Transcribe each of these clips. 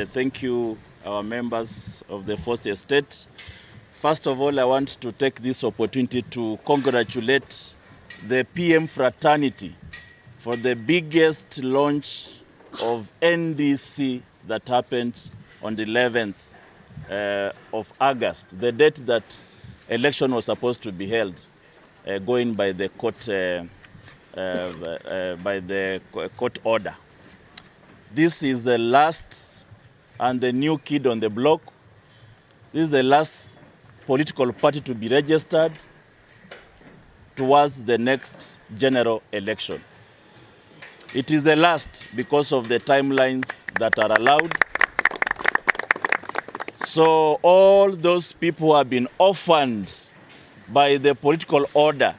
Thank you, our members of the Fourth Estate. First of all, I want to take this opportunity to congratulate the PM fraternity for the biggest launch of NDC that happened on the 11th of August, the date that election was supposed to be held, going by the court order. This is the last and the new kid on the block. This is the last political party to be registered towards the next general election. It is the last because of the timelines that are allowed. So all those people who have been orphaned by the political order,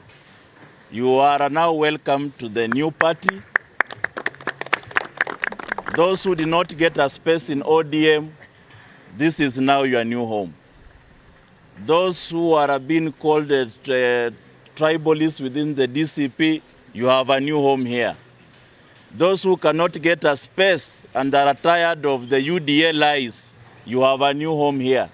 you are now welcome to the new party. Those who did not get a space in ODM, this is now your new home. Those who are being called tribalists within the DCP, you have a new home here. Those who cannot get a space and are tired of the UDA lies, you have a new home here.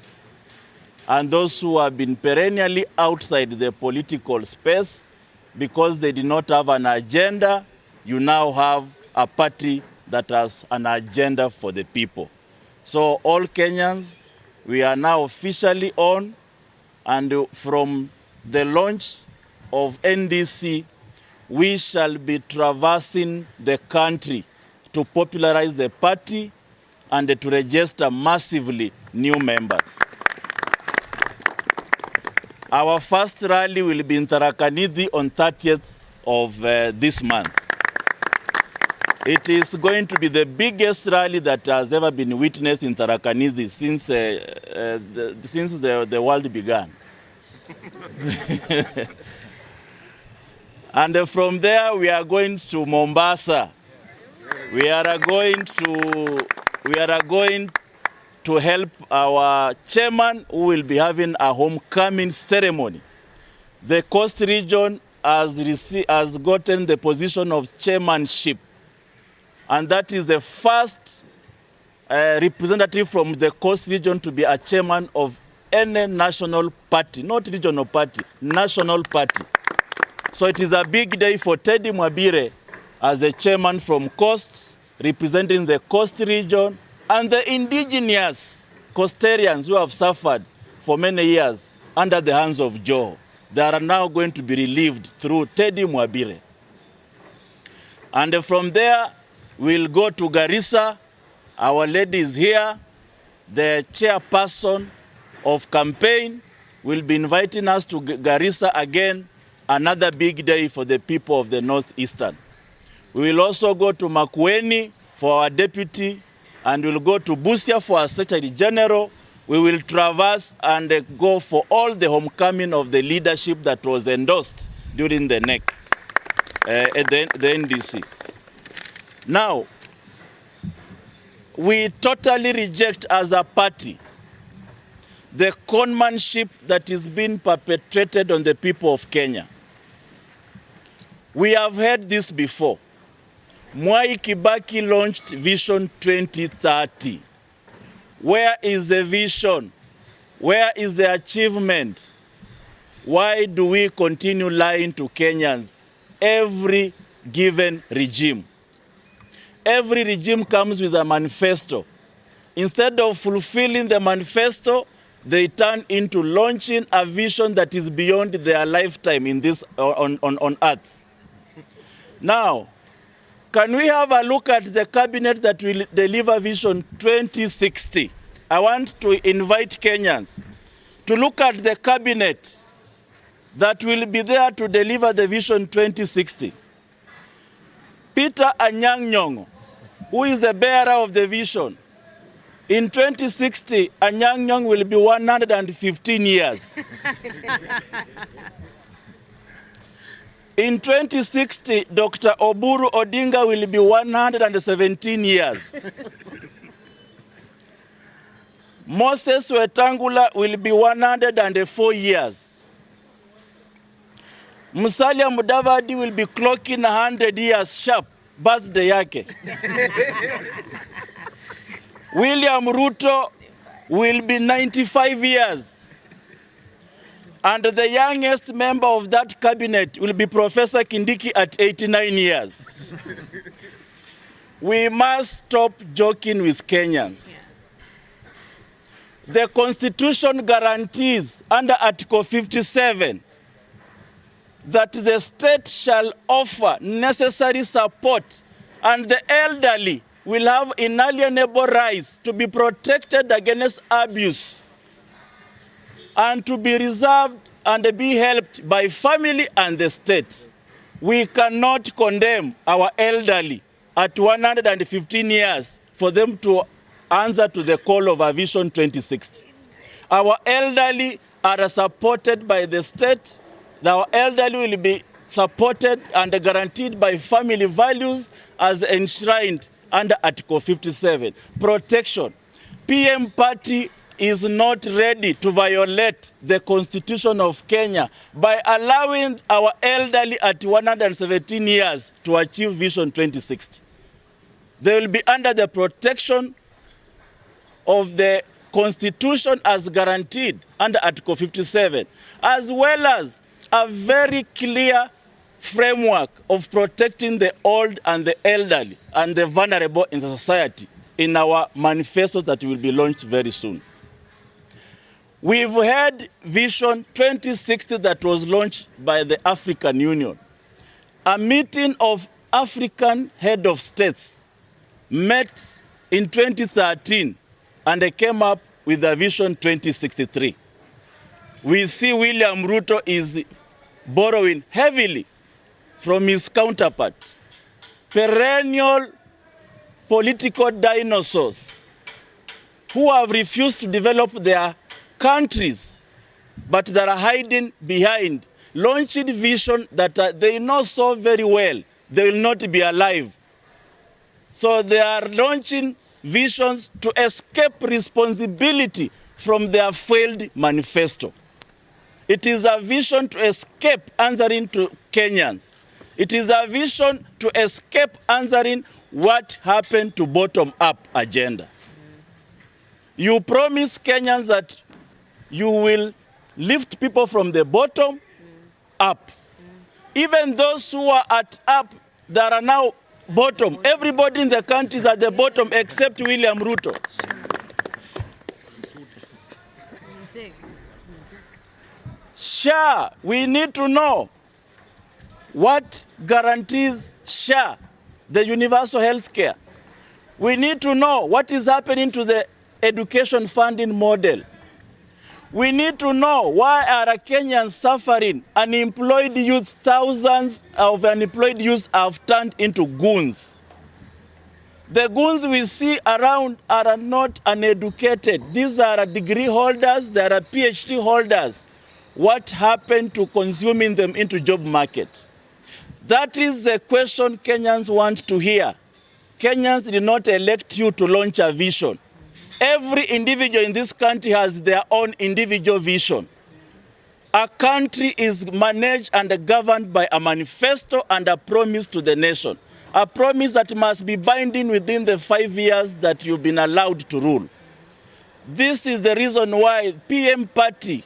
And those who have been perennially outside the political space because they did not have an agenda, you now have a party that has an agenda for the people. So all Kenyans, we are now officially on, and from the launch of NDC, we shall be traversing the country to popularize the party and to register massively new members. Our first rally will be in Tharaka Nithi on 30th of this month. It is going to be the biggest rally that has ever been witnessed in Tharaka Nithi since the world began. And from there we are going to Mombasa. We are going to help our chairman, who will be having a homecoming ceremony. The Coast region has gotten the position of chairmanship. And that is the first representative from the Coast region to be a chairman of any national party, not regional party, national party. So it is a big day for Teddy Mwabire as the chairman from Coast, representing the Coast region and the indigenous Coastarians who have suffered for many years under the hands of Joho. They are now going to be relieved through Teddy Mwabire. And from there, we'll go to Garissa. Our lady is here. The chairperson of campaign will be inviting us to Garissa again, another big day for the people of the Northeastern. We will also go to Makueni for our deputy, and we'll go to Busia for our Secretary General. We will traverse and go for all the homecoming of the leadership that was endorsed during the NEC, the NDC. Now, we totally reject as a party the conmanship that is being perpetrated on the people of Kenya. We have heard this before. Mwai Kibaki launched Vision 2030. Where is the vision? Where is the achievement? Why do we continue lying to Kenyans? Every given regime. Every regime comes with a manifesto. Instead of fulfilling the manifesto, they turn into launching a vision that is beyond their lifetime in this on earth. Now, can we have a look at the cabinet that will deliver Vision 2060? I want to invite Kenyans to look at the cabinet that will be there to deliver the Vision 2060. Peter Anyang' Nyong'o, who is the bearer of the vision. In 2060, Anyang' Nyong'o will be 115 years. In 2060, Dr. Oburu Odinga will be 117 years. Moses Wetangula will be 104 years. Musalia Mudavadi will be clocking 100 years sharp, birthday yake. William Ruto will be 95 years. And the youngest member of that cabinet will be Professor Kindiki at 89 years. We must stop joking with Kenyans. The Constitution guarantees under Article 57 that the state shall offer necessary support and the elderly will have inalienable rights to be protected against abuse and to be reserved and be helped by family and the state. We cannot condemn our elderly at 115 years for them to answer to the call of our Vision 2060. Our elderly are supported by the state. Our elderly will be supported and guaranteed by family values as enshrined under Article 57. Protection. PM Party is not ready to violate the Constitution of Kenya by allowing our elderly at 117 years to achieve Vision 2060. They will be under the protection of the Constitution as guaranteed under Article 57, as well as a very clear framework of protecting the old and the elderly and the vulnerable in the society in our manifesto that will be launched very soon. We've had Vision 2060 that was launched by the African Union. A meeting of African head of states met in 2013 and they came up with the Vision 2063. We see William Ruto is borrowing heavily from his counterpart, perennial political dinosaurs who have refused to develop their countries, but that are hiding behind, launching vision that they know so very well they will not be alive. So they are launching visions to escape responsibility from their failed manifesto. It is a vision to escape answering to Kenyans. It is a vision to escape answering what happened to bottom-up agenda. You promise Kenyans that you will lift people from the bottom up. Even those who are at up that are now bottom. Everybody in the country is at the bottom except William Ruto. SHA, we need to know what guarantees SHA, the universal health care. We need to know what is happening to the education funding model. We need to know why are Kenyans suffering. Unemployed youth, thousands of unemployed youth have turned into goons. The goons we see around are not uneducated. These are degree holders, they are PhD holders. What happened to consuming them into job market? That is the question Kenyans want to hear. Kenyans did not elect you to launch a vision. Every individual in this country has their own individual vision. A country is managed and governed by a manifesto and a promise to the nation. A promise that must be binding within the 5 years that you've been allowed to rule. This is the reason why PM Party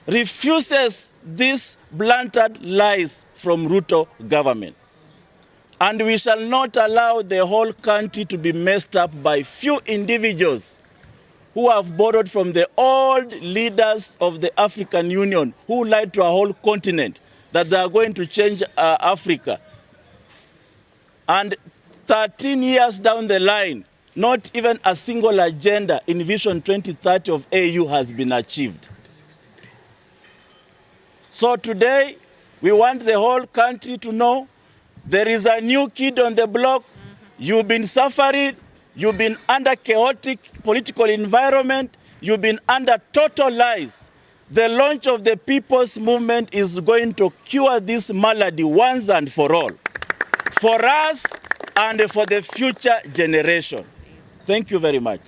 refuses these blunted lies from Ruto government. And we shall not allow the whole country to be messed up by few individuals who have borrowed from the old leaders of the African Union who lied to a whole continent that they are going to change Africa. And 13 years down the line, not even a single agenda in Vision 2030 of AU has been achieved. So today, we want the whole country to know there is a new kid on the block. You've been suffering. You've been under chaotic political environment. You've been under total lies. The launch of the People's Movement is going to cure this malady once and for all. For us and for the future generation. Thank you very much.